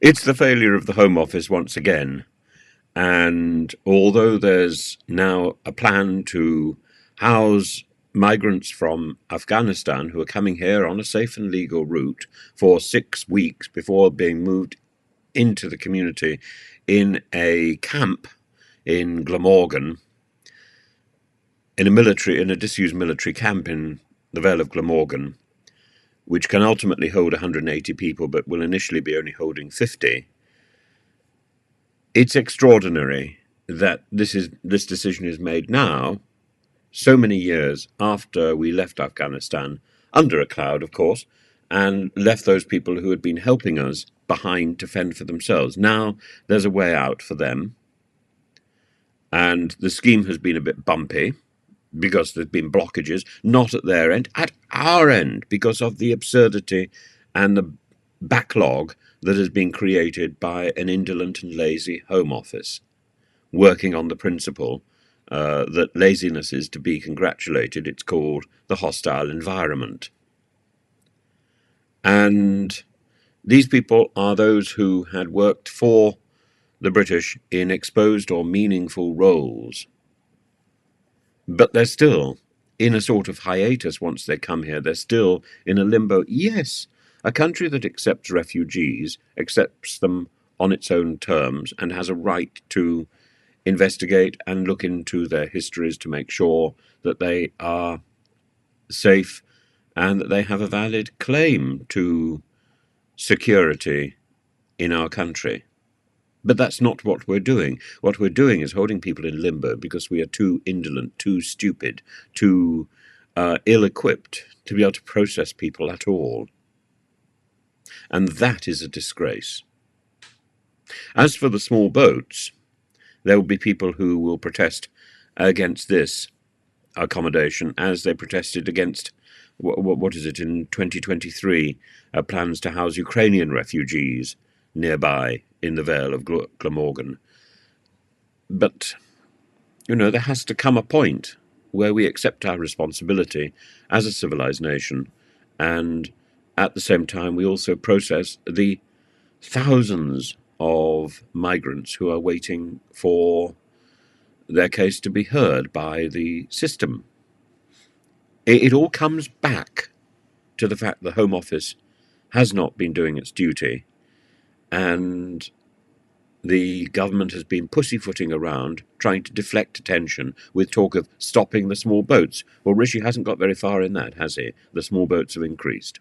It's the failure of the Home Office once again. And although there's now a plan to house migrants from Afghanistan who are coming here on a safe and legal route for 6 weeks before being moved into the community in a camp in Glamorgan, in a disused military camp in the Vale of Glamorgan, which can ultimately hold 180 people but will initially be only holding 50. It's extraordinary that this decision is made now, so many years after we left Afghanistan, under a cloud, of course, and left those people who had been helping us behind to fend for themselves. Now there's a way out for them, and the scheme has been a bit bumpy because there's been blockages, not at their end, at our end, because of the absurdity and the backlog that has been created by an indolent and lazy Home Office, working on the principle that laziness is to be congratulated. It's called the hostile environment. And these people are those who had worked for the British in exposed or meaningful roles. But they're still in a sort of hiatus once they come here. They're still in a limbo. Yes, a country that accepts refugees accepts them on its own terms and has a right to investigate and look into their histories to make sure that they are safe and that they have a valid claim to security in our country. But that's not what we're doing. What we're doing is holding people in limbo because we are too indolent, too stupid, too ill-equipped to be able to process people at all. And that is a disgrace. As for the small boats, there will be people who will protest against this accommodation as they protested against, what is it, in 2023, plans to house Ukrainian refugees nearby in the Vale of Glamorgan. But, there has to come a point where we accept our responsibility as a civilized nation, and at the same time we also process the thousands of migrants who are waiting for their case to be heard by the system. It all comes back to the fact the Home Office has not been doing its duty, and the government has been pussyfooting around trying to deflect attention with talk of stopping the small boats. Well, Rishi hasn't got very far in that, has he? The small boats have increased.